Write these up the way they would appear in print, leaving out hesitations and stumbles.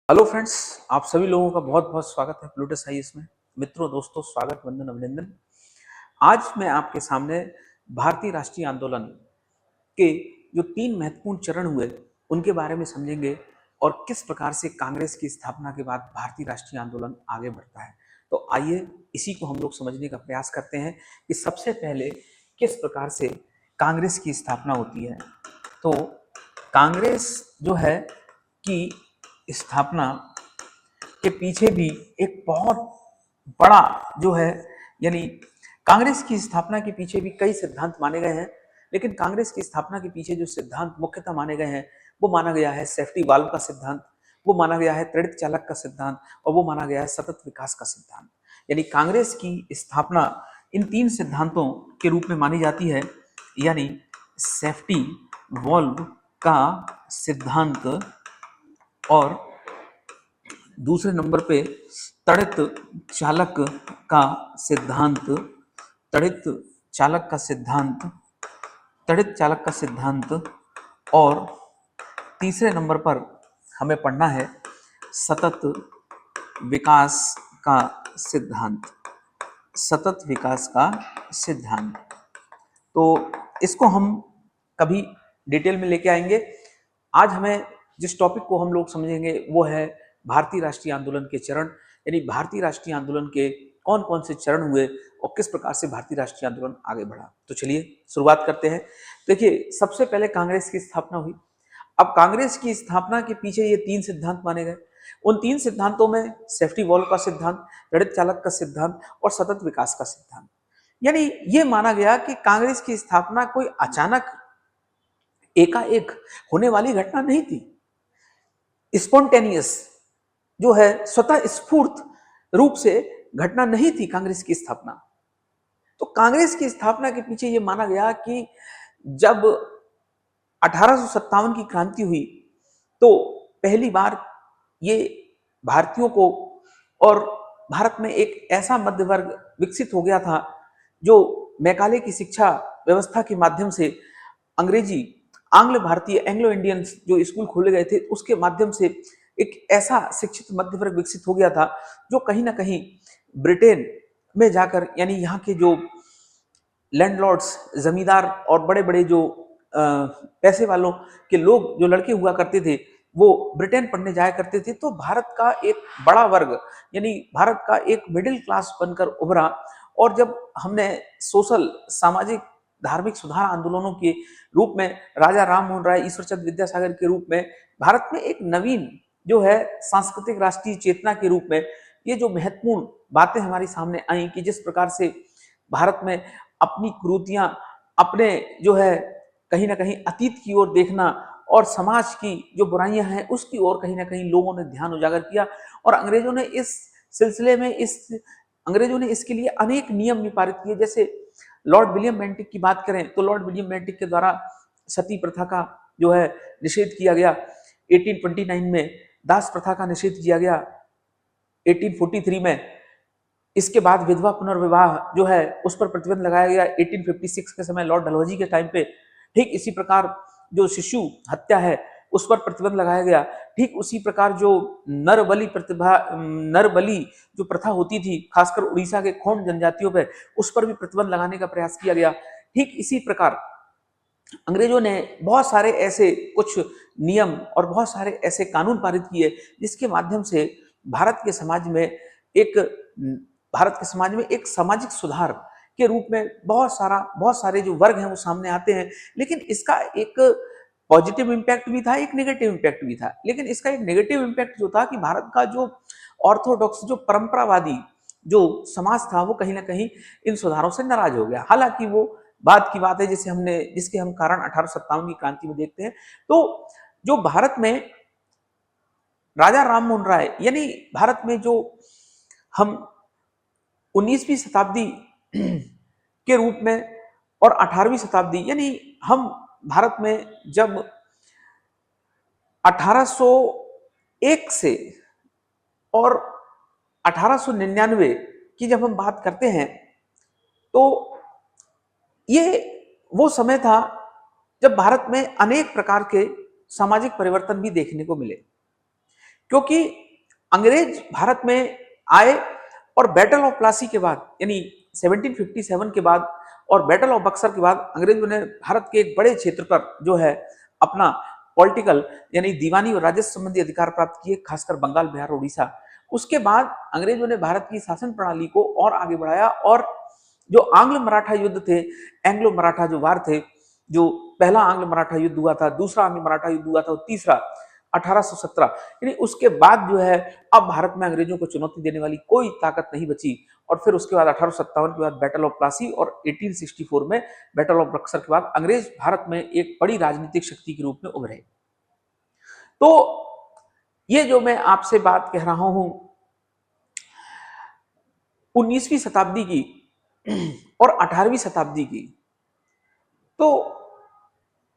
Hello friends, आप सभी लोगों का बहुत बहुत स्वागत है प्लूटस आईएएस में। मित्रों, दोस्तों, स्वागत, वंदन, अभिनंदन। आज मैं आपके सामने भारतीय राष्ट्रीय आंदोलन के जो 3 महत्वपूर्ण चरण हुए उनके बारे में समझेंगे और किस प्रकार से कांग्रेस की स्थापना के बाद भारतीय राष्ट्रीय आंदोलन आगे बढ़ता है। तो आइए इसी को हम लोग समझने का प्रयास करते हैं कि सबसे पहले किस प्रकार से कांग्रेस की स्थापना होती है। तो कांग्रेस जो है कि स्थापना के पीछे भी एक बहुत बड़ा जो है, यानी कांग्रेस की स्थापना के पीछे भी कई सिद्धांत माने गए हैं, लेकिन कांग्रेस की स्थापना के पीछे जो सिद्धांत मुख्यतः माने गए हैं वो माना गया है सेफ्टी वाल्व का सिद्धांत, वो माना गया है त्वरित चालक का सिद्धांत और वो माना गया है सतत विकास का सिद्धांत। यानी कांग्रेस की स्थापना इन 3 सिद्धांतों के रूप में मानी जाती है, यानी सेफ्टी वॉल्व का सिद्धांत और दूसरे नंबर पे तड़ित चालक का सिद्धांत, तड़ित चालक का सिद्धांत, तड़ित चालक का सिद्धांत और तीसरे नंबर पर हमें पढ़ना है सतत विकास का सिद्धांत, सतत विकास का सिद्धांत। तो इसको हम कभी डिटेल में लेके आएंगे। आज हमें जिस टॉपिक को हम लोग समझेंगे वो है भारतीय राष्ट्रीय आंदोलन के चरण, यानी भारतीय राष्ट्रीय आंदोलन के कौन कौन से चरण हुए और किस प्रकार से भारतीय राष्ट्रीय आंदोलन आगे बढ़ा। तो चलिए शुरुआत करते हैं। देखिए, सबसे पहले कांग्रेस की स्थापना हुई। अब कांग्रेस की स्थापना के पीछे ये 3 सिद्धांत माने गए। उन 3 सिद्धांतों में सेफ्टी वॉल्व का सिद्धांत, तड़ित चालक का सिद्धांत और सतत विकास का सिद्धांत। यानी ये माना गया कि कांग्रेस की स्थापना कोई अचानक एकाएक होने वाली घटना नहीं थी, स्पॉन्टेनियस जो है स्वतः स्फूर्त रूप से घटना नहीं थी कांग्रेस की स्थापना। तो कांग्रेस की स्थापना के पीछे यह माना गया कि जब 1857 की क्रांति हुई तो पहली बार ये भारतीयों को और भारत में एक ऐसा मध्य वर्ग विकसित हो गया था जो मैकाले की शिक्षा व्यवस्था के माध्यम से अंग्रेजी आंग्ल भारतीय एंग्लो इंडियन जो स्कूल खोले गए थे उसके माध्यम से एक ऐसा शिक्षित मध्य वर्ग विकसित हो गया था जो कहीं ना कहीं ब्रिटेन में जाकर, यानी यहाँ के जो लैंडलॉर्ड्स, जमींदार और बड़े बड़े जो पैसे वालों के लोग, जो लड़के हुआ करते थे, वो ब्रिटेन पढ़ने जाया करते थे। तो भारत का एक बड़ा वर्ग, यानी भारत का एक मिडिल क्लास बनकर उभरा। और जब हमने सोशल, सामाजिक, धार्मिक सुधार आंदोलनों के रूप में राजा राम मोहन राय, ईश्वरचंद्र विद्यासागर के रूप में भारत में एक नवीन जो है सांस्कृतिक राष्ट्रीय चेतना के रूप में ये जो महत्वपूर्ण बातें हमारे सामने आई कि जिस प्रकार से भारत में अपनी कुरीतियां, अपने जो है कहीं ना कहीं अतीत की ओर देखना और समाज की जो बुराइयां हैं उसकी ओर कहीं ना कहीं लोगों ने ध्यान उजागर किया। और अंग्रेजों ने इस सिलसिले में अंग्रेजों ने इसके लिए अनेक नियम भी पारित किए। जैसे लॉर्ड विलियम बेंटिक की बात करें तो लॉर्ड विलियम बेंटिक के द्वारा सती प्रथा का जो है निषेध किया गया। 1829 में दास प्रथा का निषेध किया गया। 1843 में इसके बाद विधवा पुनर्विवाह जो है उस पर प्रतिबंध लगाया गया 1856 के समय लॉर्ड डलहौजी के टाइम पे। ठीक इसी प्रकार जो शिशु हत्या है उस पर प्रतिबंध लगाया गया। ठीक उसी प्रकार जो नर बलि जो प्रथा होती थी खासकर उड़ीसा के खोंड जनजातियों पे, उस पर भी प्रतिबंध लगाने का प्रयास किया गया। ठीक इसी प्रकार अंग्रेजों ने बहुत सारे ऐसे कुछ नियम और बहुत सारे ऐसे कानून पारित किए जिसके माध्यम से भारत के समाज में एक सामाजिक सुधार के रूप में बहुत सारे जो वर्ग हैं वो सामने आते हैं। लेकिन इसका एक पॉजिटिव इम्पैक्ट भी था, एक नेगेटिव इम्पैक्ट भी था। लेकिन इसका एक नेगेटिव इम्पैक्ट जो था कि भारत का जो ऑर्थोडॉक्स, जो परंपरावादी जो समाज था, वो कहीं ना कहीं इन सुधारों से नाराज हो गया। हालांकि वो बात की बात है जिसके हम कारण 1857 की क्रांति में देखते हैं। तो जो भारत में राजा राम मोहन राय, यानी भारत में जो हम 19वीं शताब्दी के रूप में और 18वीं शताब्दी, यानी हम भारत में जब 1801 से और 1899 की जब हम बात करते हैं तो ये वो समय था जब भारत में अनेक प्रकार के सामाजिक परिवर्तन भी देखने को मिले। क्योंकि अंग्रेज भारत में आए और बैटल ऑफ प्लासी के बाद यानी 1757 के बाद और बैटल ऑफ बक्सर के बाद अंग्रेजों ने भारत के एक बड़े क्षेत्र पर जो है अपना पॉलिटिकल यानी दीवानी और राजस्व संबंधी अधिकार प्राप्त किए, खासकर बंगाल, बिहार, उड़ीसा। उसके बाद अंग्रेजों ने भारत की शासन प्रणाली को और आगे बढ़ाया और जो आंग्ल मराठा युद्ध थे, एंग्लो मराठा जो वार थे, जो पहला आंग्ल मराठा युद्ध हुआ था, दूसरा आंग्ल मराठा युद्ध हुआ था और तीसरा 1817, यानी उसके बाद जो है अब भारत में अंग्रेजों को चुनौती देने वाली कोई ताकत नहीं बची। और फिर उसके बाद 1857 के बाद बैटल ऑफ प्लासी और 1864 में बैटल ऑफ बक्सर के बाद अंग्रेज भारत में एक बड़ी राजनीतिक शक्ति के रूप में उभरे। तो ये जो मैं आपसे बात कह रहा हूं 19वीं शताब्दी की और 18वीं शताब्दी की, तो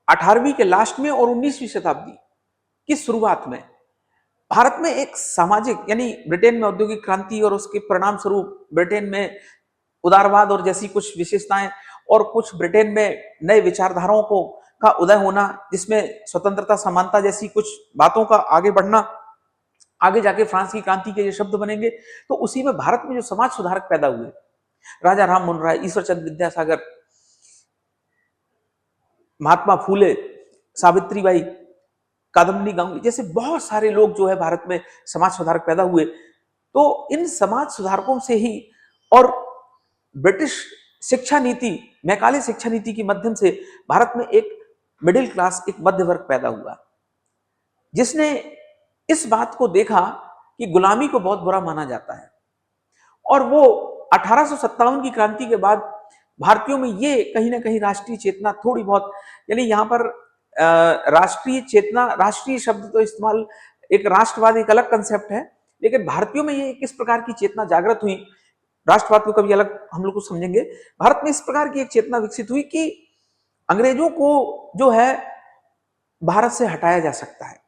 18वीं के लास्ट में और 19वीं शताब्दी की शुरुआत में भारत में एक सामाजिक यानी ब्रिटेन में औद्योगिक क्रांति और उसके परिणाम स्वरूप ब्रिटेन में उदारवाद और जैसी कुछ विशेषताएं और कुछ ब्रिटेन में नए विचारधाराओं को का उदय होना, जिसमें स्वतंत्रता, समानता जैसी कुछ बातों का आगे बढ़ना, आगे जाके फ्रांस की क्रांति के ये शब्द बनेंगे। तो उसी में भारत में जो समाज सुधारक पैदा हुए, राजा राम मोहन राय, ईश्वरचंद्र विद्यासागर, महात्मा फूले, सावित्रीबाई, कादम्बनी गांगुली जैसे बहुत सारे लोग जो है भारत में समाज सुधारक पैदा हुए। तो इन समाज सुधारकों से ही और ब्रिटिश शिक्षा नीति, मैकाले शिक्षा नीति के माध्यम से भारत में एक मिडिल क्लास, एक मध्य वर्ग पैदा हुआ, जिसने इस बात को देखा कि गुलामी को बहुत बुरा माना जाता है। और वो 1857 की क्रांति के बाद भारतीयों में ये कहीं ना कहीं राष्ट्रीय चेतना थोड़ी बहुत, यानी यहाँ पर राष्ट्रीय चेतना, राष्ट्रीय शब्द तो इस्तेमाल, एक राष्ट्रवाद एक अलग कंसेप्ट है, लेकिन भारतीयों में ये किस प्रकार की चेतना जागृत हुई, राष्ट्रवाद को कभी अलग हम लोग को समझेंगे। भारत में इस प्रकार की एक चेतना विकसित हुई कि अंग्रेजों को जो है भारत से हटाया जा सकता है,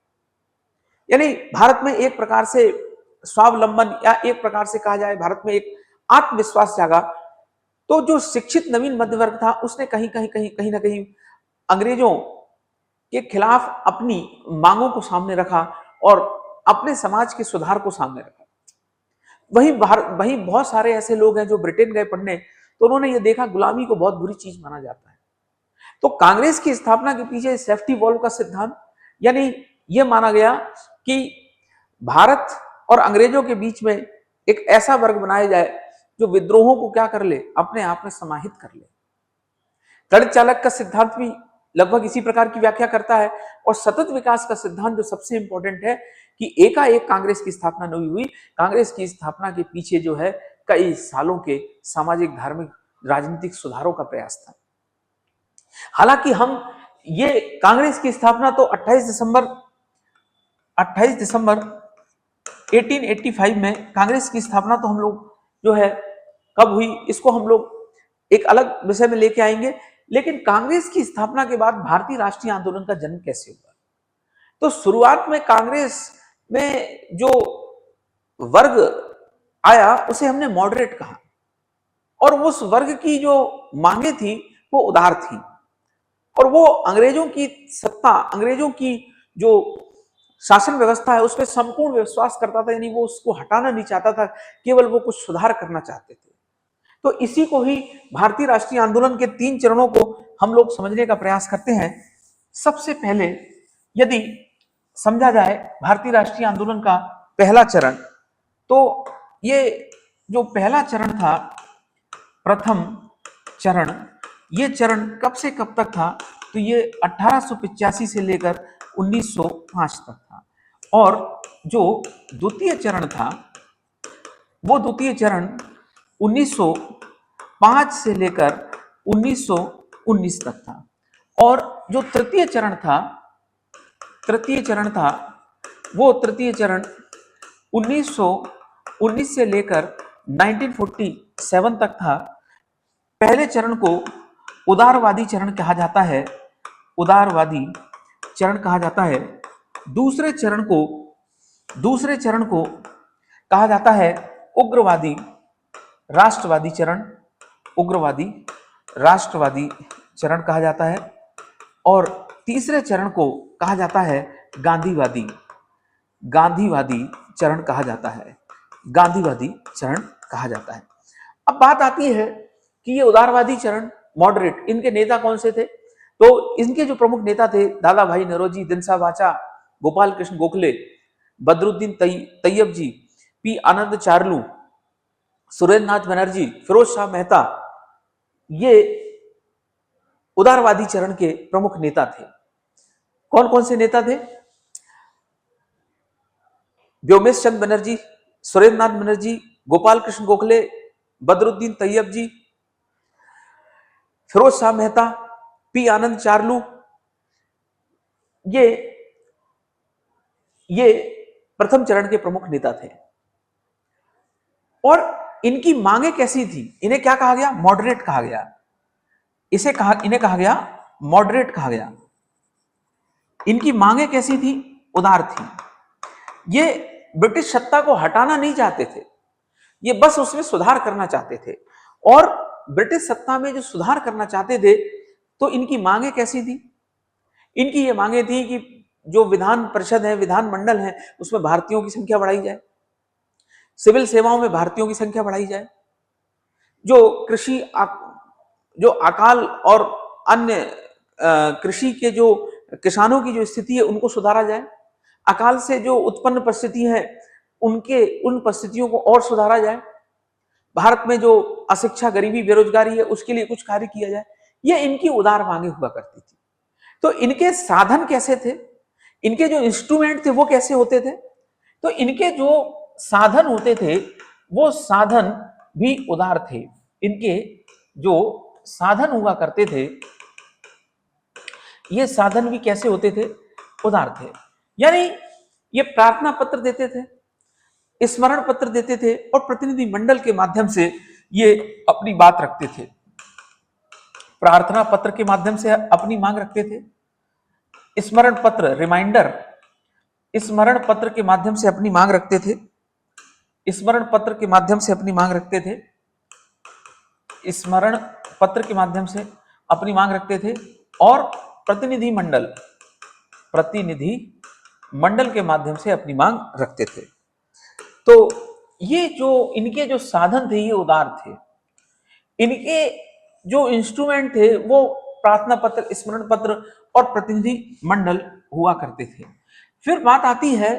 यानी भारत में एक प्रकार से स्वावलंबन या एक प्रकार से कहा जाए भारत में एक आत्मविश्वास जागा। तो जो शिक्षित नवीन मध्य वर्ग था उसने कहीं ना कहीं अंग्रेजों के खिलाफ अपनी मांगों को सामने रखा और अपने समाज के सुधार को सामने रखा। वहीं बहुत सारे ऐसे लोग हैं जो ब्रिटेन गए पढ़ने, तो उन्होंने ये देखा गुलामी को बहुत बुरी चीज माना जाता है। तो कांग्रेस की स्थापना के पीछे सेफ्टी वॉल्व का सिद्धांत, यानी यह माना गया कि भारत और अंग्रेजों के बीच में एक ऐसा वर्ग बनाया जाए जो विद्रोहों को क्या कर ले, अपने आप में समाहित कर ले। तड़ित चालक का सिद्धांत भी लगभग इसी प्रकार की व्याख्या करता है। और सतत विकास का सिद्धांत जो सबसे इंपॉर्टेंट है कि एकाएक कांग्रेस की स्थापना नहीं हुई, कांग्रेस की स्थापना के पीछे जो है कई सालों के सामाजिक, धार्मिक, राजनीतिक सुधारों का प्रयास था। हालांकि हम ये कांग्रेस की स्थापना तो 28 दिसंबर 1885 में कांग्रेस की स्थापना तो हम लोग जो है कब हुई, इसको हम लोग एक अलग विषय में लेके आएंगे। लेकिन कांग्रेस की स्थापना के बाद भारतीय राष्ट्रीय आंदोलन का जन्म कैसे हुआ? तो शुरुआत में कांग्रेस में जो वर्ग आया उसे हमने मॉडरेट कहा, और उस वर्ग की जो मांगे थी वो उदार थी, और वो अंग्रेजों की सत्ता, अंग्रेजों की जो शासन व्यवस्था है उस पर संपूर्ण विश्वास करता था, यानी वो उसको हटाना नहीं चाहता था, केवल वो कुछ सुधार करना चाहते थे। तो इसी को ही भारतीय राष्ट्रीय आंदोलन के 3 चरणों को हम लोग समझने का प्रयास करते हैं। सबसे पहले यदि समझा जाए भारतीय राष्ट्रीय आंदोलन का पहला चरण, तो ये जो पहला चरण था, प्रथम चरण, ये चरण कब से कब तक था? तो ये 1885 से लेकर 1905 तक था। और जो द्वितीय चरण था, वो द्वितीय चरण 1905 से लेकर 1919 तक था। और जो तृतीय चरण था, वो तृतीय चरण 1919 से लेकर 1947 तक था। पहले चरण को उदारवादी चरण कहा जाता है, उदारवादी चरण कहा जाता है। दूसरे चरण को कहा जाता है उग्रवादी राष्ट्रवादी चरण, उग्रवादी राष्ट्रवादी चरण कहा जाता है। और तीसरे चरण को कहा जाता है गांधीवादी गांधीवादी चरण कहा जाता है, गांधीवादी चरण कहा जाता है। अब बात आती है कि ये उदारवादी चरण, मॉडरेट, इनके नेता कौन से थे? तो इनके जो प्रमुख नेता थे, दादा भाई नौरोजी, दिनसा वाचा, गोपाल कृष्ण गोखले, बदरुद्दीन तैयब जी, पी आनंद चारलू, सुरेंद्र नाथ बनर्जी, फिरोज शाह मेहता, ये उदारवादी चरण के प्रमुख नेता थे। कौन कौन से नेता थे? व्योमेश चंद बनर्जी, सुरेंद्र नाथ बनर्जी, गोपाल कृष्ण गोखले, बदरुद्दीन तैयब जी, फिरोज शाह मेहता, पी आनंद चारलू, ये प्रथम चरण के प्रमुख नेता थे। और इनकी मांगे कैसी थी? इन्हें क्या कहा गया? मॉडरेट कहा गया। इन्हें कहा गया मॉडरेट कहा गया। इनकी मांगे कैसी थी? उदार थी। ये ब्रिटिश सत्ता को हटाना नहीं चाहते थे, ये बस उसमें सुधार करना चाहते थे। और ब्रिटिश सत्ता में जो सुधार करना चाहते थे, तो इनकी मांगे कैसी थी? इनकी ये मांगे थी कि जो विधान परिषद है, विधान मंडल है, उसमें भारतीयों की संख्या बढ़ाई जाए, सिविल सेवाओं में भारतीयों की संख्या बढ़ाई जाए, जो अकाल और अन्य कृषि के जो किसानों की जो स्थिति है उनको सुधारा जाए, अकाल से जो उत्पन्न परिस्थिति है उन परिस्थितियों को और सुधारा जाए, भारत में जो अशिक्षा, गरीबी, बेरोजगारी है उसके लिए कुछ कार्य किया जाए। ये इनकी उदार मांगे हुआ करती थी। तो इनके साधन कैसे थे? इनके जो इंस्ट्रूमेंट थे वो कैसे होते थे? तो इनके जो साधन होते थे वो साधन भी उदार थे। इनके जो साधन हुआ करते थे, ये साधन भी कैसे होते थे? उदार थे। यानी ये प्रार्थना पत्र देते थे, स्मरण पत्र देते थे, और प्रतिनिधि मंडल के माध्यम से ये अपनी बात रखते थे। प्रार्थना पत्र के माध्यम से अपनी मांग रखते थे, स्मरण पत्र, रिमाइंडर, स्मरण पत्र के माध्यम से अपनी मांग रखते थे, स्मरण पत्र के माध्यम से अपनी मांग रखते थे, स्मरण पत्र के माध्यम से अपनी मांग रखते थे, और प्रतिनिधि मंडल के माध्यम से अपनी मांग रखते थे। तो ये जो इनके जो साधन थे ये उदार थे। इनके जो इंस्ट्रूमेंट थे वो प्रार्थना पत्र, स्मरण पत्र और प्रतिनिधि मंडल हुआ करते थे। फिर बात आती है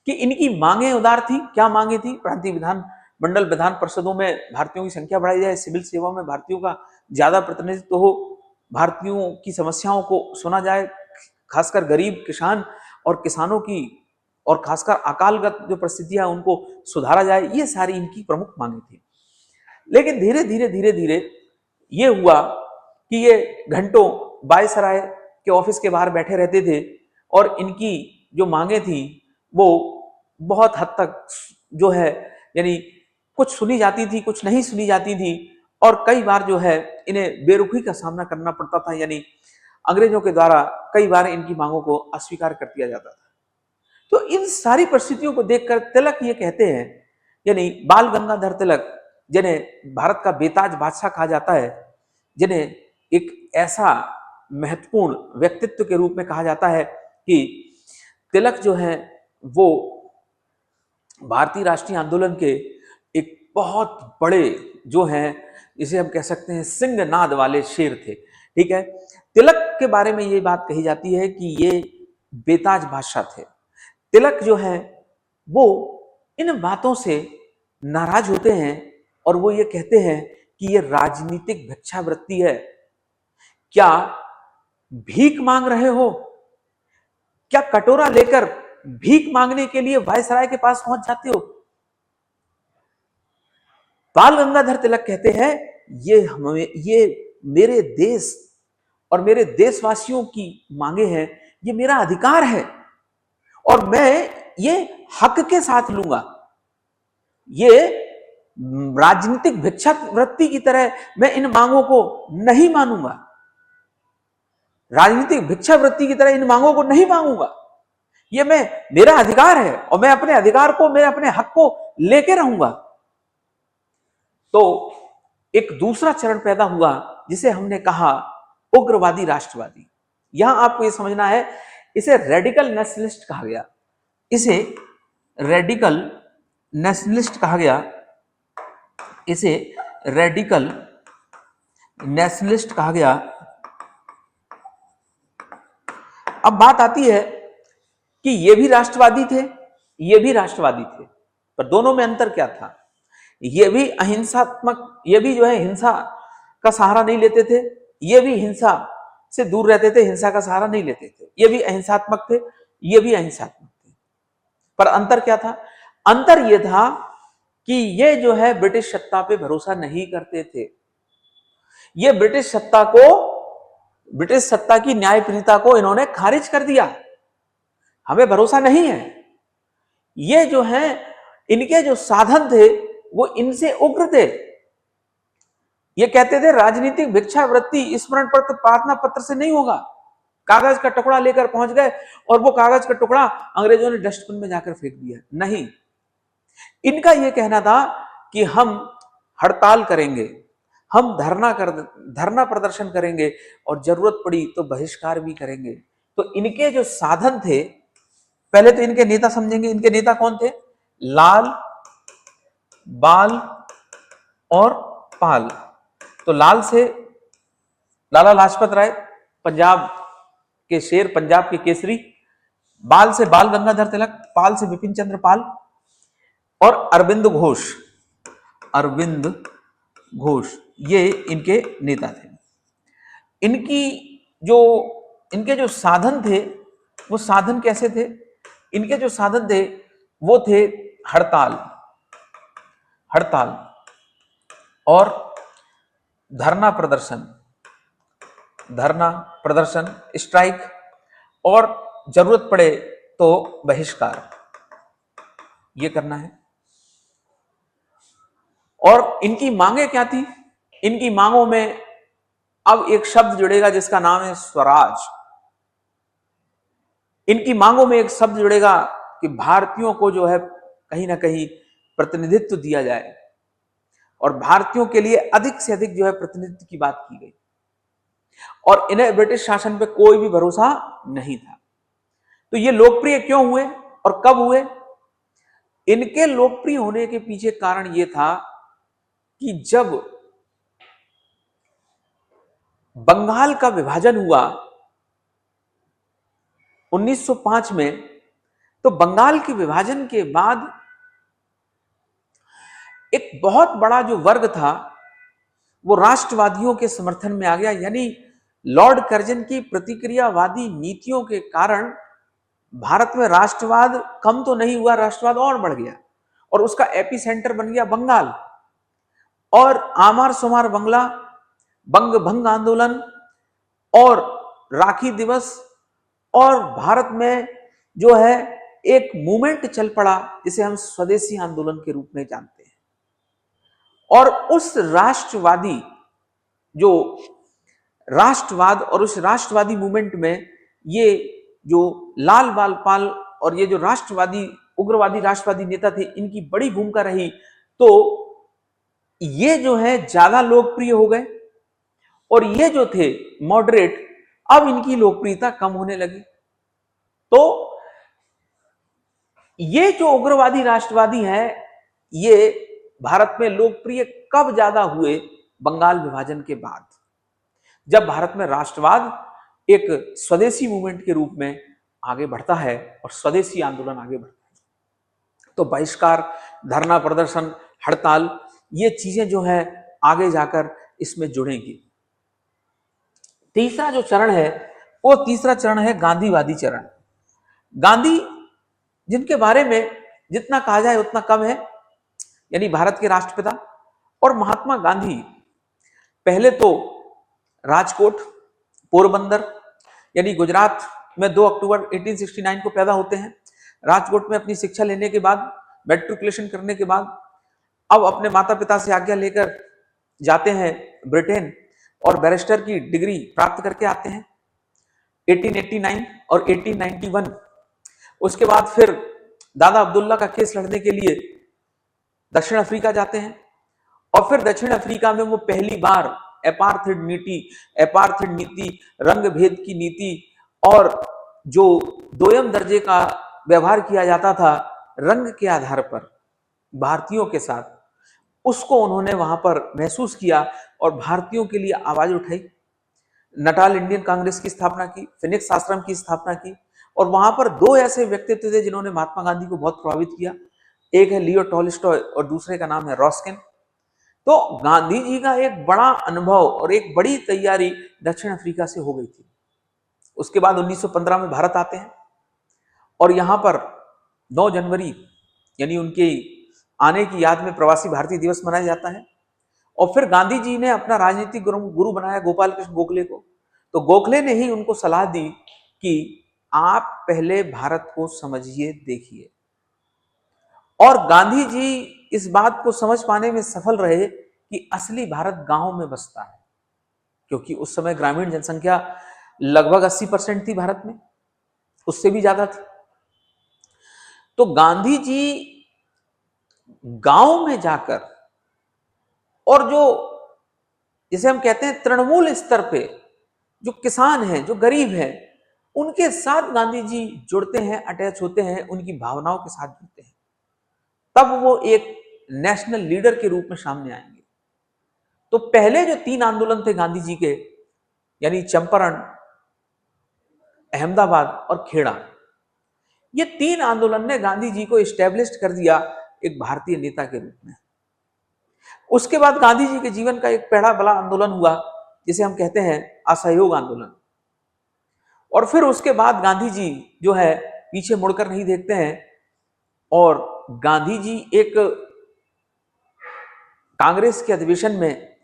कि इनकी मांगे उदार थी। क्या मांगे थी? प्रांतीय विधान मंडल, विधान परिषदों में भारतीयों की संख्या बढ़ाई जाए, सिविल सेवा में भारतीयों का ज्यादा प्रतिनिधित्व हो, भारतीयों की समस्याओं को सुना जाए, खासकर गरीब किसान और किसानों की और खासकर अकालगत जो परिस्थितियां उनको सुधारा जाए। ये सारी इनकी प्रमुख मांगे थी। लेकिन धीरे धीरे ये हुआ कि ये घंटों वायसराय के ऑफिस के बाहर बैठे रहते थे, और इनकी जो मांगे थी वो बहुत हद तक जो है, यानी कुछ सुनी जाती थी, कुछ नहीं सुनी जाती थी, और कई बार जो है इन्हें बेरुखी का सामना करना पड़ता था। यानी अंग्रेजों के द्वारा कई बार इनकी मांगों को अस्वीकार कर दिया जाता था। तो इन सारी परिस्थितियों को देखकर तिलक ये कहते हैं, यानी बाल गंगाधर तिलक, जिन्हें भारत का बेताज बादशाह कहा जाता है, जिन्हें एक ऐसा महत्वपूर्ण व्यक्तित्व के रूप में कहा जाता है कि तिलक जो है वो भारतीय राष्ट्रीय आंदोलन के एक बहुत बड़े जो हैं, जिसे हम कह सकते हैं सिंहनाद वाले शेर थे। ठीक है, तिलक के बारे में ये बात कही जाती है कि ये बेताज बादशाह थे। तिलक जो है वो इन बातों से नाराज होते हैं, और वो ये कहते हैं कि ये राजनीतिक भिक्षावृत्ति है। क्या भीख मांग रहे हो? क्या कटोरा लेकर भीख मांगने के लिए वायसराय के पास पहुंच जाते हो? बाल गंगाधर तिलक कहते हैं ये मेरे देश और मेरे देशवासियों की मांगे हैं, ये मेरा अधिकार है, और मैं ये हक के साथ लूंगा। ये राजनीतिक भिक्षावृत्ति की तरह मैं इन मांगों को नहीं मानूंगा, राजनीतिक भिक्षावृत्ति की तरह इन मांगों को नहीं मांगूंगा। ये मेरा अधिकार है, और मैं अपने अधिकार को, मैं अपने हक को लेके रहूंगा। तो एक दूसरा चरण पैदा हुआ जिसे हमने कहा उग्रवादी राष्ट्रवादी। यहां आपको ये समझना है, इसे रेडिकल नेशनलिस्ट कहा गया। इसे रेडिकल नेशनलिस्ट कहा गया, इसे रेडिकल नेशनलिस्ट कहा गया। अब बात आती है कि ये भी राष्ट्रवादी थे, ये भी राष्ट्रवादी थे, पर दोनों में अंतर क्या था? ये भी अहिंसात्मक, ये भी जो है हिंसा का सहारा नहीं लेते थे, ये भी हिंसा से दूर रहते थे, हिंसा का सहारा नहीं लेते थे। ये भी अहिंसात्मक थे, ये भी अहिंसात्मक थे। पर अंतर क्या था? अंतर यह था कि ये जो है ब्रिटिश सत्ता पे भरोसा नहीं करते थे। ये ब्रिटिश सत्ता को, ब्रिटिश सत्ता की न्यायप्रियता को इन्होंने खारिज कर दिया। हमें भरोसा नहीं है। ये जो है, इनके जो साधन थे वो इनसे उग्र थे। ये कहते थे राजनीतिक भिक्षावृत्ति स्मरण पत्र प्रार्थना पत्र से नहीं होगा। कागज का टुकड़ा लेकर पहुंच गए और वो कागज का टुकड़ा अंग्रेजों ने डस्टबिन में जाकर फेंक दिया। नहीं, इनका यह कहना था कि हम हड़ताल करेंगे, हम धरना प्रदर्शन करेंगे और जरूरत पड़ी तो बहिष्कार भी करेंगे। तो इनके जो साधन थे, पहले तो इनके नेता समझेंगे। इनके नेता कौन थे? लाल, बाल और पाल। तो लाल से लाला लाजपत राय, पंजाब के शेर, पंजाब के केसरी। बाल से बाल गंगाधर तिलक, पाल से विपिन चंद्र पाल और अरविंद घोष, अरविंद घोष, ये इनके नेता थे। इनके जो साधन थे वो साधन कैसे थे? इनके जो साधन थे वो थे हड़ताल और धरना प्रदर्शन, स्ट्राइक और जरूरत पड़े तो बहिष्कार, ये करना है। और इनकी मांगे क्या थी? इनकी मांगों में अब एक शब्द जुड़ेगा जिसका नाम है स्वराज। इनकी मांगों में एक शब्द जुड़ेगा कि भारतीयों को जो है कहीं ना कहीं प्रतिनिधित्व दिया जाए और भारतीयों के लिए अधिक से अधिक जो है प्रतिनिधित्व की बात की गई। और इन्हें ब्रिटिश शासन पे कोई भी भरोसा नहीं था। तो ये लोकप्रिय क्यों हुए और कब हुए? इनके लोकप्रिय होने के पीछे कारण यह था कि जब बंगाल का विभाजन हुआ 1905 में, तो बंगाल के विभाजन के बाद एक बहुत बड़ा जो वर्ग था वो राष्ट्रवादियों के समर्थन में आ गया। यानी लॉर्ड कर्जन की प्रतिक्रियावादी नीतियों के कारण भारत में राष्ट्रवाद कम तो नहीं हुआ, राष्ट्रवाद और बढ़ गया और उसका एपिसेंटर बन गया बंगाल। और आमार सोमार बंगला, बंग भंग आंदोलन और राखी दिवस, और भारत में जो है एक मूवमेंट चल पड़ा जिसे हम स्वदेशी आंदोलन के रूप में जानते हैं। और उस राष्ट्रवाद और उस राष्ट्रवादी मूवमेंट में ये जो लाल बाल पाल और ये जो राष्ट्रवादी उग्रवादी राष्ट्रवादी नेता थे, इनकी बड़ी भूमिका रही। तो ये जो है ज्यादा लोकप्रिय हो गए और ये जो थे मॉडरेट, अब इनकी लोकप्रियता कम होने लगी। तो ये जो उग्रवादी राष्ट्रवादी हैं, ये भारत में लोकप्रिय कब ज्यादा हुए? बंगाल विभाजन के बाद, जब भारत में राष्ट्रवाद एक स्वदेशी मूवमेंट के रूप में आगे बढ़ता है और स्वदेशी आंदोलन आगे बढ़ता है। तो बहिष्कार, धरना प्रदर्शन, हड़ताल, ये चीजें जो है आगे जाकर इसमें जुड़ेंगी। तीसरा जो चरण है वो तीसरा चरण है गांधीवादी चरण। गांधी, जिनके बारे में जितना कहा जाए उतना कम है, यानी भारत के राष्ट्रपिता। और महात्मा गांधी पहले तो राजकोट, पोरबंदर यानी गुजरात में 2 अक्टूबर 1869 को पैदा होते हैं। राजकोट में अपनी शिक्षा लेने के बाद, मैट्रिकुलेशन करने के बाद, अब अपने माता पिता से आज्ञा लेकर जाते हैं ब्रिटेन और बैरिस्टर की डिग्री प्राप्त करके आते हैं 1889 और 1891। उसके बाद फिर दादा अब्दुल्ला का केस लड़ने के लिए दक्षिण अफ्रीका जाते हैं और फिर दक्षिण अफ्रीका में वो पहली बार एपार्थेड नीति, रंग भेद की नीति और जो दोयम दर्जे का व्यवहार किया जाता था रंग के आधार पर भारतीयों के साथ, उसको उन्होंने वहां पर महसूस किया और भारतीयों के लिए आवाज उठाई। नटाल इंडियन कांग्रेस की स्थापना की, फिनिक्स आश्रम की स्थापना की, और वहां पर दो ऐसे व्यक्तित्व थे जिन्होंने महात्मा गांधी को बहुत प्रभावित किया। एक है लियो टॉलस्टॉय और दूसरे का नाम है रॉस्किन। तो गांधी जी का एक बड़ा अनुभव और एक बड़ी तैयारी दक्षिण अफ्रीका से हो गई थी। उसके बाद 1915 में भारत आते हैं और यहां पर 9 जनवरी यानी उनके आने की याद में प्रवासी भारतीय दिवस मनाया जाता है। और फिर गांधी जी ने अपना राजनीतिक गुरु बनाया गोपाल कृष्ण गोखले को। तो गोखले ने ही उनको सलाह दी कि आप पहले भारत को समझिए, देखिए। और गांधी जी इस बात को समझ पाने में सफल रहे कि असली भारत गांव में बसता है, क्योंकि उस समय ग्रामीण जनसंख्या लगभग 80% थी भारत में, उससे भी ज्यादा थी। तो गांधी जी गांव में जाकर और जो जिसे हम कहते हैं तृणमूल स्तर पे जो किसान हैं, जो गरीब हैं, उनके साथ गांधी जी जुड़ते हैं, अटैच होते हैं, उनकी भावनाओं के साथ जुड़ते हैं। तब वो एक नेशनल लीडर के रूप में सामने आएंगे। तो पहले जो 3 आंदोलन थे गांधी जी के, यानी चंपारण, अहमदाबाद और खेड़ा, ये 3 आंदोलन ने गांधी जी को इस्टेब्लिश कर दिया एक भारतीय नेता के रूप में। उसके बाद गांधी जी के जीवन का एक पहला बड़ा आंदोलन हुआ जिसे हम कहते हैं असहयोग आंदोलन। और फिर उसके बाद गांधी जी जो है पीछे मुड़कर नहीं देखते हैं और गांधी जी एक कांग्रेस के अधिवेशन में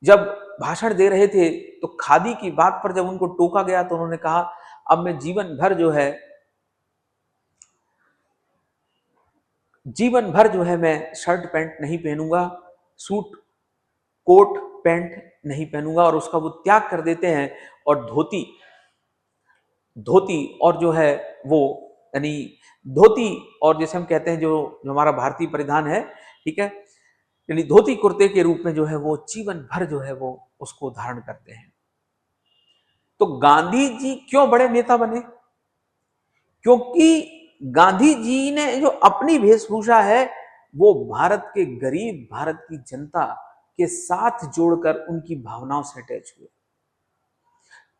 जब भाषण दे रहे थे तो खादी की बात पर जब उनको टोका गया तो उन्होंने कहा अब मैं जीवन भर जो है मैं शर्ट पैंट नहीं पहनूंगा, सूट कोट पैंट नहीं पहनूंगा, और उसका वो त्याग कर देते हैं और धोती और जो है वो यानी धोती और जैसे हम कहते हैं जो हमारा भारतीय परिधान है, ठीक है, यानी धोती कुर्ते के रूप में जो है वो जीवन भर जो है वो उसको धारण करते हैं। तो गांधी जी क्यों बड़े नेता बने? क्योंकि गांधी जी ने जो अपनी वेशभूषा है वो भारत के गरीब, भारत की जनता के साथ जोड़कर उनकी भावनाओं से अटैच हुए।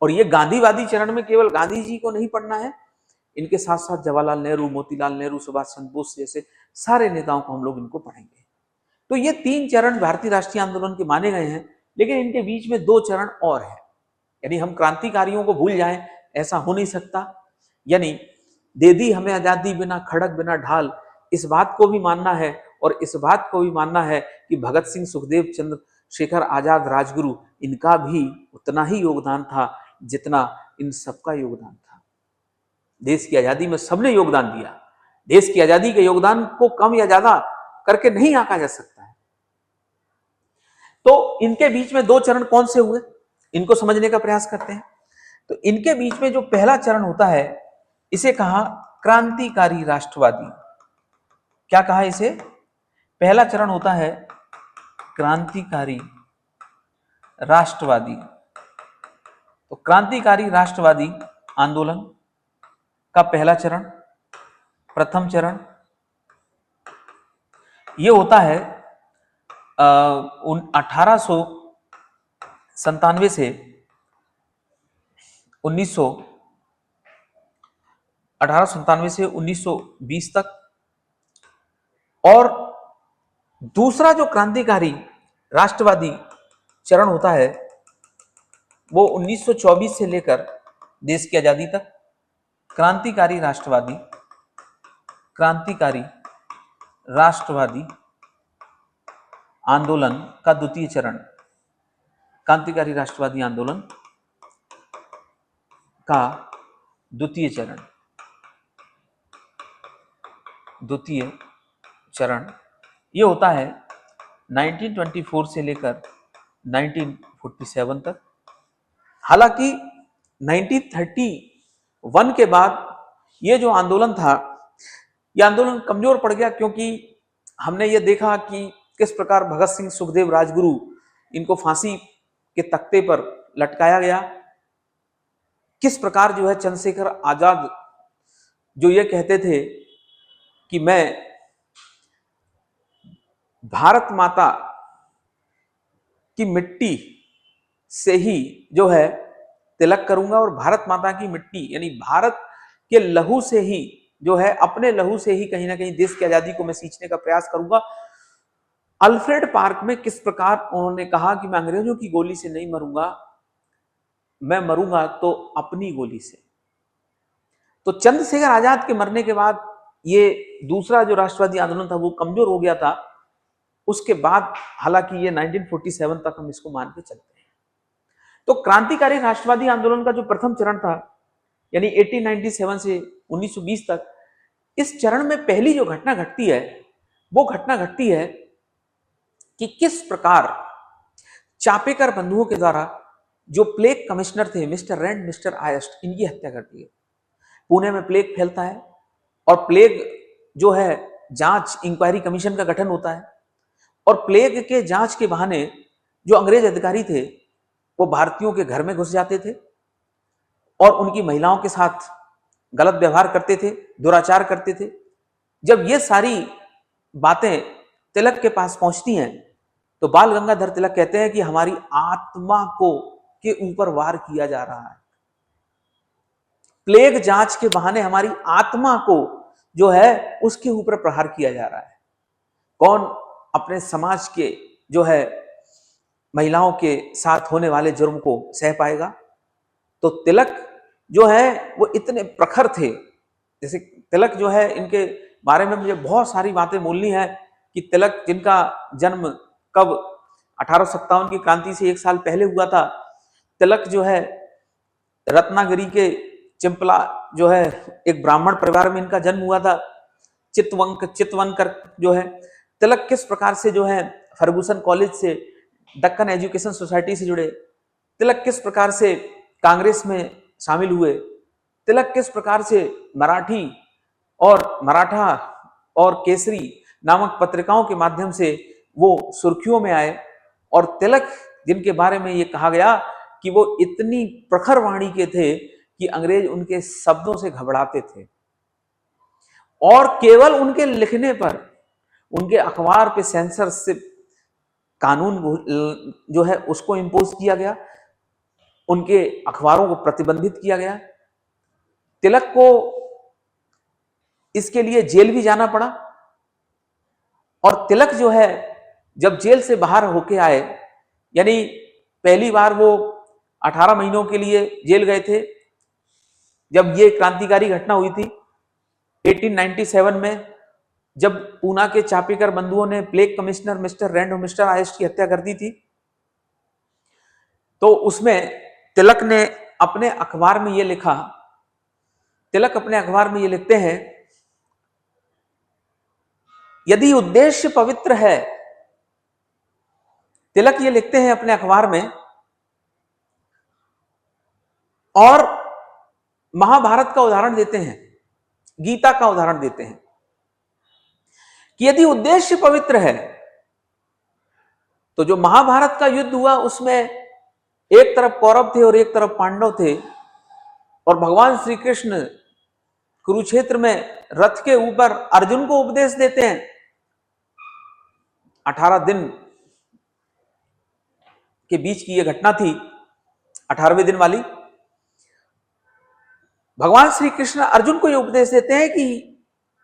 और ये गांधीवादी चरण में केवल गांधी जी को नहीं पढ़ना है, इनके साथ साथ जवाहरलाल नेहरू, मोतीलाल नेहरू, सुभाष चंद्र बोस जैसे सारे नेताओं को हम लोग इनको पढ़ेंगे। तो ये 3 चरण भारतीय राष्ट्रीय आंदोलन के माने गए हैं, लेकिन इनके बीच में 2 चरण और हैं। यानी हम क्रांतिकारियों को भूल जाएं ऐसा हो नहीं सकता। यानी दे दी हमें आजादी बिना खड़क बिना ढाल, इस बात को भी मानना है और इस बात को भी मानना है कि भगत सिंह, सुखदेव, चंद्रशेखर आजाद, राजगुरु, इनका भी उतना ही योगदान था जितना इन सबका योगदान था। देश की आजादी में सबने योगदान दिया। देश की आजादी के योगदान को कम या ज्यादा करके नहीं आंका जा सकता है। तो इनके बीच में 2 चरण कौन से हुए, इनको समझने का प्रयास करते हैं। तो इनके बीच में जो पहला चरण होता है इसे कहा क्रांतिकारी राष्ट्रवादी। क्या कहा इसे? पहला चरण होता है क्रांतिकारी राष्ट्रवादी। तो क्रांतिकारी राष्ट्रवादी आंदोलन का पहला चरण, प्रथम चरण, यह होता है 1897 से 1920 तक। और दूसरा जो क्रांतिकारी राष्ट्रवादी चरण होता है वो 1924 से लेकर देश की आजादी तक। क्रांतिकारी राष्ट्रवादी आंदोलन का द्वितीय चरण, क्रांतिकारी राष्ट्रवादी आंदोलन का द्वितीय चरण ये होता है 1924 से लेकर 1947 तक। हालांकि 1931 के बाद ये जो आंदोलन था, ये आंदोलन कमजोर पड़ गया, क्योंकि हमने ये देखा कि किस प्रकार भगत सिंह, सुखदेव, राजगुरु, इनको फांसी के तख्ते पर लटकाया गया। किस प्रकार जो है चंद्रशेखर आजाद जो ये कहते थे कि मैं भारत माता की मिट्टी से ही जो है तिलक करूंगा और भारत माता की मिट्टी यानी भारत के लहू से ही जो है, अपने लहू से ही कहीं ना कहीं देश की आजादी को मैं सींचने का प्रयास करूंगा। अल्फ्रेड पार्क में किस प्रकार उन्होंने कहा कि मैं अंग्रेजों की गोली से नहीं मरूंगा, मैं मरूंगा तो अपनी गोली से। तो चंद्रशेखर आजाद के मरने के बाद ये दूसरा जो राष्ट्रवादी आंदोलन था वो कमजोर हो गया था। उसके बाद हालांकि ये 1947 तक हम इसको मान के चलते हैं। तो क्रांतिकारी राष्ट्रवादी आंदोलन का जो प्रथम चरण था यानी 1897 से 1920 तक, इस चरण में पहली जो घटना घटती है वो घटना घटती है कि किस प्रकार चापेकर बंधुओं के द्वारा जो प्लेग कमिश्नर थे मिस्टर रैंड, मिस्टर आयस्ट, इनकी हत्या कर दी है। पुणे में प्लेग फैलता है और प्लेग जो है जांच इंक्वायरी कमीशन का गठन होता है और प्लेग के जांच के बहाने जो अंग्रेज अधिकारी थे वो भारतीयों के घर में घुस जाते थे और उनकी महिलाओं के साथ गलत व्यवहार करते थे, दुराचार करते थे। जब ये सारी बातें तिलक के पास पहुंचती हैं तो बाल गंगाधर तिलक कहते हैं कि हमारी आत्मा को के ऊपर वार किया जा रहा है। प्लेग जांच के बहाने हमारी आत्मा को जो है उसके ऊपर प्रहार किया जा रहा है। कौन अपने समाज के जो है महिलाओं के साथ होने वाले जुर्म को सह पाएगा? तो तिलक जो है वो इतने प्रखर थे। जैसे तिलक जो है, इनके बारे में मुझे बहुत सारी बातें बोलनी है कि तिलक जिनका जन्म कब 1857 की क्रांति से 1 साल पहले हुआ था। तिलक जो है रत्नागिरी के चिंपला जो है एक ब्राह्मण परिवार में इनका जन्म हुआ था। चितवंकर जो है तिलक किस प्रकार से जो है फर्गुसन कॉलेज से, दक्कन एजुकेशन सोसाइटी से जुड़े। तिलक किस प्रकार से कांग्रेस में शामिल हुए। तिलक किस प्रकार से मराठी और मराठा और केसरी नामक पत्रिकाओं के माध्यम से वो सुर्खियों में आए। और तिलक जिनके बारे में ये कहा गया कि वो इतनी प्रखर वाणी के थे कि अंग्रेज उनके शब्दों से घबराते थे और केवल उनके लिखने पर उनके अखबार पे सेंसरशिप कानून जो है उसको इंपोज किया गया, उनके अखबारों को प्रतिबंधित किया गया। तिलक को इसके लिए जेल भी जाना पड़ा और तिलक जो है जब जेल से बाहर होके आए, यानी पहली बार वो 18 महीनों के लिए जेल गए थे जब ये क्रांतिकारी घटना हुई थी 1897 में, जब पूना के चापेकर बंधुओं ने प्लेग कमिश्नर मिस्टर रैंड और मिस्टर आयस्ट की हत्या कर दी थी। तो उसमें तिलक ने अपने अखबार में ये लिखा, तिलक अपने अखबार में ये लिखते हैं, यदि उद्देश्य पवित्र है, तिलक ये लिखते हैं अपने अखबार में और महाभारत का उदाहरण देते हैं, गीता का उदाहरण देते हैं कि यदि उद्देश्य पवित्र है तो जो महाभारत का युद्ध हुआ उसमें एक तरफ कौरव थे और एक तरफ पांडव थे और भगवान श्री कृष्ण कुरुक्षेत्र में रथ के ऊपर अर्जुन को उपदेश देते हैं। 18 दिन के बीच की यह घटना थी, 18वें दिन वाली। भगवान श्री कृष्ण अर्जुन को यह उपदेश देते हैं कि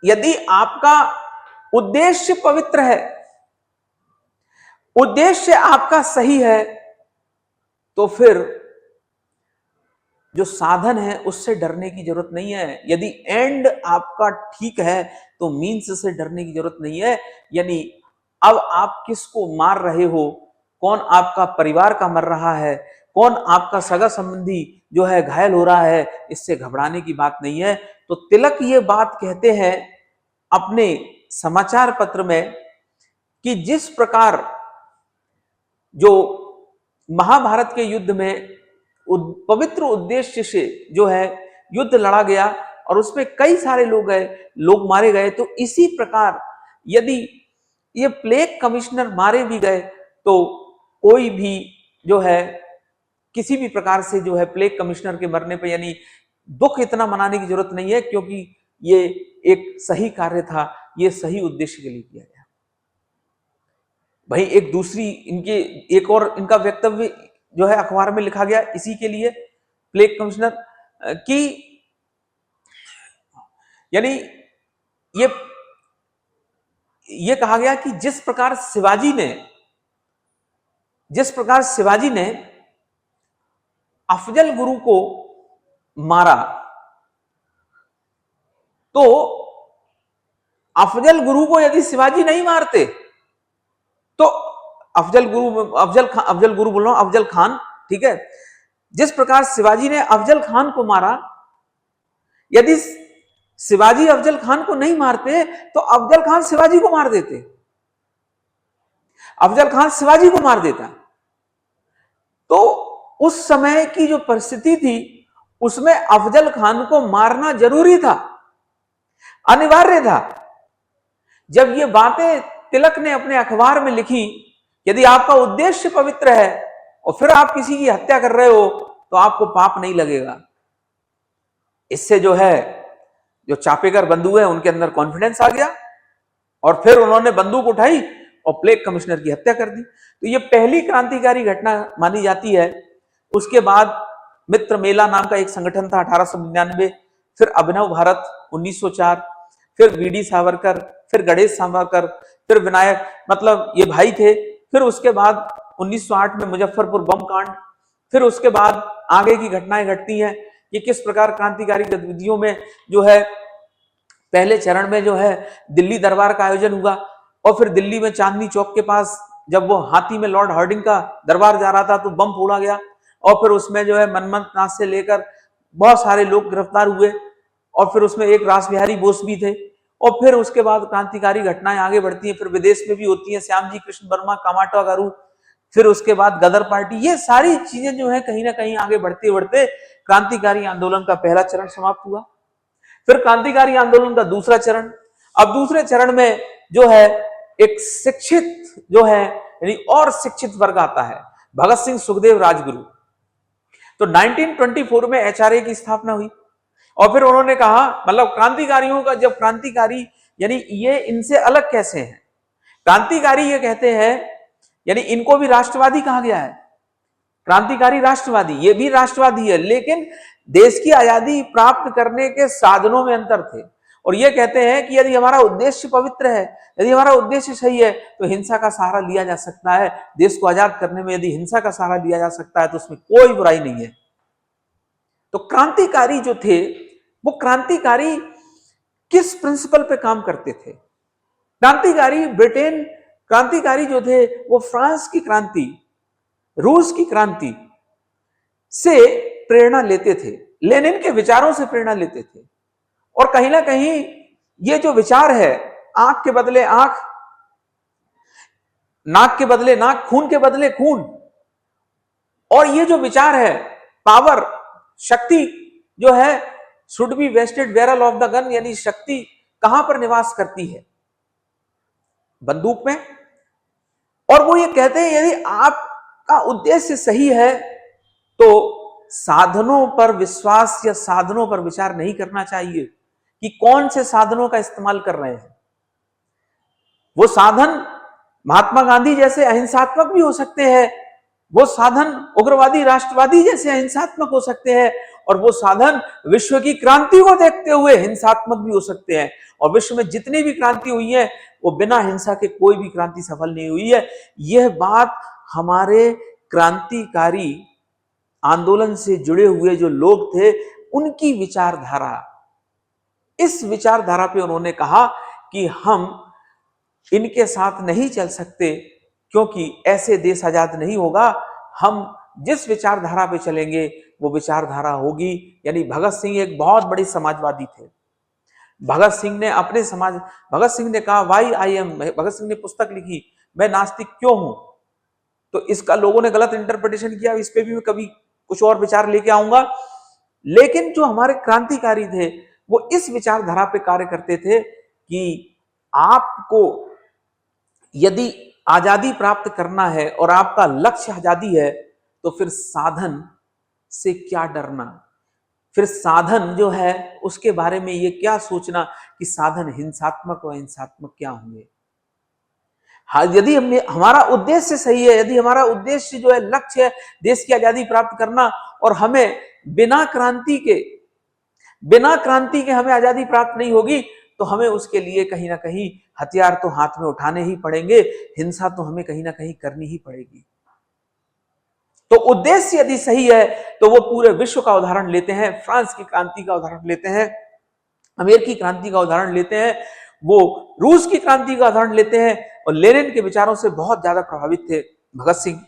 यदि आपका उद्देश्य पवित्र है, उद्देश्य आपका सही है, तो फिर जो साधन है उससे डरने की जरूरत नहीं है। यदि एंड आपका ठीक है तो मीन्स से डरने की जरूरत नहीं है। यानी अब आप किसको मार रहे हो, कौन आपका परिवार का मर रहा है, कौन आपका सगा संबंधी जो है घायल हो रहा है, इससे घबराने की बात नहीं है। तो तिलक ये बात कहते हैं अपने समाचार पत्र में कि जिस प्रकार जो महाभारत के युद्ध में पवित्र उद्देश्य से जो है युद्ध लड़ा गया और उसमें कई सारे लोग मारे गए, तो इसी प्रकार यदि ये प्लेग कमिश्नर मारे भी गए तो कोई भी जो है किसी भी प्रकार से जो है प्लेग कमिश्नर के मरने पे यानी दुख इतना मनाने की जरूरत नहीं है, क्योंकि ये एक सही कार्य था, ये सही उद्देश्य के लिए किया गया। भाई एक दूसरी इनके एक और इनका वक्तव्य जो है अखबार में लिखा गया इसी के लिए प्लेग कमिश्नर की, यानी ये कहा गया कि जिस प्रकार शिवाजी ने अफजल गुरु को मारा, तो अफजल गुरु को यदि शिवाजी नहीं मारते तो अफजल गुरु बोल रहा हूं, अफजल खान, ठीक है, जिस प्रकार शिवाजी ने अफजल खान को मारा, यदि शिवाजी अफजल खान को नहीं मारते तो अफजल खान शिवाजी को मार देते, अफजल खान शिवाजी को मार देता। तो उस समय की जो परिस्थिति थी उसमें अफजल खान को मारना जरूरी था, अनिवार्य था। जब ये बातें तिलक ने अपने अखबार में लिखी, यदि आपका उद्देश्य पवित्र है और फिर आप किसी की हत्या कर रहे हो तो आपको पाप नहीं लगेगा। इससे जो चापेकर बंधु है उनके अंदर कॉन्फिडेंस आ गया और फिर उन्होंने बंदूक उठाई और प्लेग कमिश्नर की हत्या कर दी। तो ये पहली क्रांतिकारी घटना मानी जाती है। उसके बाद मित्र मेला नाम का एक संगठन था 1899, फिर अभिनव भारत 1904, फिर वीडी सावरकर, फिर गणेश सावरकर, फिर विनायक, मतलब ये भाई थे। फिर उसके बाद 1908 में मुजफ्फरपुर बम कांड, फिर उसके बाद आगे की घटनाएं घटती हैं कि किस प्रकार क्रांतिकारी गतिविधियों में पहले चरण में दिल्ली दरबार का आयोजन हुआ और फिर दिल्ली में चांदनी चौक के पास जब वो हाथी में लॉर्ड हार्डिंग का दरबार जा रहा था तो बम फोड़ा गया और फिर उसमें मनमथ नाथ से लेकर बहुत सारे लोग गिरफ्तार हुए और फिर उसमें एक रास बिहारी बोस भी थे। और फिर उसके बाद क्रांतिकारी घटनाएं आगे बढ़ती हैं, फिर विदेश में भी होती हैं, श्यामजी कृष्ण वर्मा, कामाटो गारू, फिर उसके बाद गदर पार्टी, ये सारी चीजें कहीं ना कहीं आगे बढ़ते बढ़ते क्रांतिकारी आंदोलन का पहला चरण समाप्त हुआ। फिर क्रांतिकारी आंदोलन का दूसरा चरण, अब दूसरे चरण में एक शिक्षित यानी और शिक्षित वर्ग आता है, भगत सिंह, सुखदेव, राजगुरु। तो 1924 में एचआरए की स्थापना हुई और फिर उन्होंने कहा, मतलब क्रांतिकारियों का, जब क्रांतिकारी यानी ये इनसे अलग कैसे हैं, क्रांतिकारी ये कहते हैं, यानी इनको भी राष्ट्रवादी कहा गया है, क्रांतिकारी राष्ट्रवादी, ये भी राष्ट्रवादी है, लेकिन देश की आजादी प्राप्त करने के साधनों में अंतर थे। और ये कहते हैं कि यदि हमारा उद्देश्य पवित्र है, यदि हमारा उद्देश्य सही है तो हिंसा का सहारा लिया जा सकता है। देश को आजाद करने में यदि हिंसा का सहारा लिया जा सकता है तो उसमें कोई बुराई नहीं है। तो क्रांतिकारी जो थे वो क्रांतिकारी किस प्रिंसिपल पे काम करते थे? क्रांतिकारी जो थे वो फ्रांस की क्रांति, रूस की क्रांति से प्रेरणा लेते थे, लेनिन के विचारों से प्रेरणा लेते थे। और कहीं ना कहीं ये जो विचार है, आंख के बदले आंख, नाक के बदले नाक, खून के बदले खून, और ये जो विचार है, पावर, शक्ति should be vested barrel of the gun, यानी शक्ति कहां पर निवास करती है? बंदूक में। और वो ये कहते हैं यदि आपका उद्देश्य सही है तो साधनों पर विश्वास या साधनों पर विचार नहीं करना चाहिए कि कौन से साधनों का इस्तेमाल कर रहे हैं। वो साधन महात्मा गांधी जैसे अहिंसात्मक भी हो सकते हैं, वो साधन उग्रवादी राष्ट्रवादी जैसे अहिंसात्मक हो सकते हैं, और वो साधन विश्व की क्रांति को देखते हुए हिंसात्मक भी हो सकते हैं। और विश्व में जितनी भी क्रांति हुई है वो बिना हिंसा के कोई भी क्रांति सफल नहीं हुई है। यह बात हमारे क्रांतिकारी आंदोलन से जुड़े हुए जो लोग थे उनकी विचारधारा, इस विचारधारा पे उन्होंने कहा कि हम इनके साथ नहीं चल सकते क्योंकि ऐसे देश आजाद नहीं होगा। हम जिस विचारधारा पे चलेंगे वो विचारधारा होगी, यानी भगत सिंह एक बहुत बड़े समाजवादी थे। भगत सिंह ने कहा Y I am, Bhagat Singh ने पुस्तक लिखी, मैं नास्तिक क्यों हूं। तो इसका लोगों ने गलत इंटरप्रिटेशन किया, इस पे भी मैं कभी कुछ और विचार लेके आऊंगा। लेकिन जो हमारे क्रांतिकारी थे वो इस विचारधारा पे कार्य करते थे कि आपको यदि आजादी प्राप्त करना है और आपका लक्ष्य आजादी है तो फिर साधन से क्या डरना, फिर साधन जो है उसके बारे में ये क्या सोचना कि साधन हिंसात्मक व हिंसात्मक क्या होंगे। हाँ, यदि हमारा उद्देश्य सही है, यदि हमारा उद्देश्य जो है लक्ष्य है देश की आजादी प्राप्त करना, और हमें बिना क्रांति के हमें आजादी प्राप्त नहीं होगी, तो हमें उसके लिए कहीं ना कहीं हथियार तो हाथ में उठाने ही पड़ेंगे, हिंसा तो हमें कहीं ना कहीं करनी ही पड़ेगी। तो उद्देश्य यदि सही है तो वो पूरे विश्व का उदाहरण लेते हैं, फ्रांस की क्रांति का उदाहरण लेते हैं, अमेरिकी क्रांति का उदाहरण लेते हैं, वो रूस की क्रांति का उदाहरण लेते हैं, और लेनिन के विचारों से बहुत ज्यादा प्रभावित थे भगत सिंह।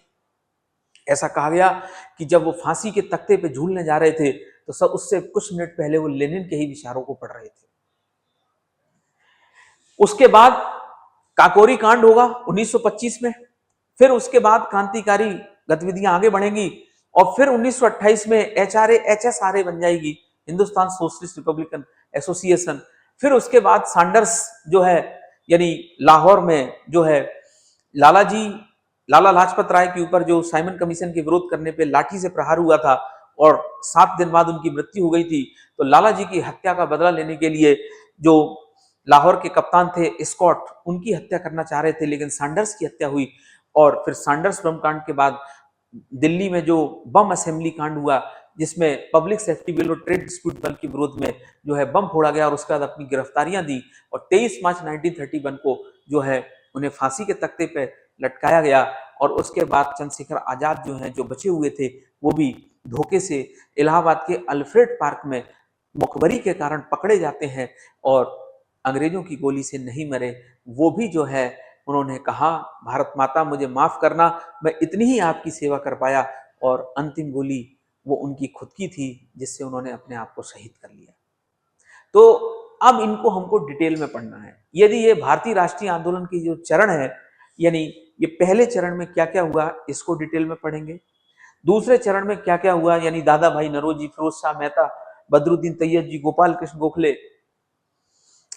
ऐसा कहा गया कि जब वो फांसी के तख्ते पे झूलने जा रहे थे तो सब उससे कुछ मिनट पहले वो लेनिन के ही विचारों को पढ़ रहे थे। उसके बाद काकोरी कांड होगा 1925 में, फिर उसके बाद क्रांतिकारी गतिविधियां आगे बढ़ेंगी, और फिर 1928 में HSRA बन जाएगी, हिंदुस्तान सोशलिस्ट रिपब्लिकन एसोसिएशन। फिर उसके बाद सैंडर्स जो है, यानी लाहौर में जो है लाला लाजपत राय के ऊपर जो साइमन कमीशन के विरोध करने पे लाठी से प्रहार हुआ था और 7 दिन बाद उनकी मृत्यु हो गई थी, तो लाला जी की हत्या का बदला लेने के लिए जो लाहौर के कप्तान थे स्कॉट, उनकी हत्या करना चाह रहे थे, लेकिन सैंडर्स की हत्या हुई। और फिर सैंडर्स बम कांड के बाद दिल्ली में जो बम असेंबली कांड हुआ, जिसमें पब्लिक सेफ्टी बिल और ट्रेड डिस्प्यूट बिल के विरोध में जो है बम फोड़ा गया, और उसके बाद अपनी गिरफ्तारियां दी, और 23 मार्च 1931 को जो है उन्हें फांसी के तख्ते पे लटकाया गया। और उसके बाद चंद्रशेखर आजाद जो हैं, जो बचे हुए थे, वो भी धोखे से इलाहाबाद के अल्फ्रेड पार्क में मुखबरी के कारण पकड़े जाते हैं, और अंग्रेजों की गोली से नहीं मरे। वो भी जो है उन्होंने कहा, भारत माता मुझे माफ करना, मैं इतनी ही आपकी सेवा कर पाया, और अंतिम गोली वो उनकी खुद की थी, जिससे उन्होंने अपने आप को शहीद कर लिया। तो अब इनको हमको डिटेल में पढ़ना है। यदि ये भारतीय राष्ट्रीय आंदोलन की जो चरण है, यानी ये पहले चरण में क्या क्या हुआ, इसको डिटेल में पढ़ेंगे। दूसरे चरण में क्या क्या हुआ, यानी दादा भाई नौरोजी, फिरोज शाह मेहता, बदरुद्दीन तैयब जी, गोपाल कृष्ण गोखले,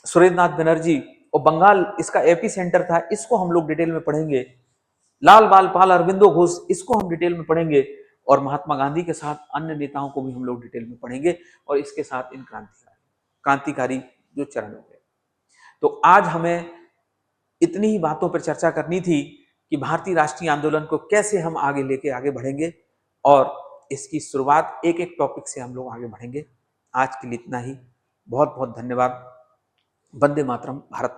सुरेंद्रनाथ बनर्जी, और बंगाल इसका एपी सेंटर था, इसको हम लोग डिटेल में पढ़ेंगे। लाल बाल पाल, अरविंदो घोष, इसको हम डिटेल में पढ़ेंगे, और महात्मा गांधी के साथ अन्य नेताओं को भी हम लोग डिटेल में पढ़ेंगे, और इसके साथ इन क्रांतिकारी जो चरण हो गए। तो आज हमें इतनी ही बातों पर चर्चा करनी थी कि भारतीय राष्ट्रीय आंदोलन को कैसे हम आगे लेके आगे बढ़ेंगे, और इसकी शुरुआत एक एक टॉपिक से हम लोग आगे बढ़ेंगे। आज के लिए इतना ही। बहुत बहुत धन्यवाद। वंदे मातरम। भारत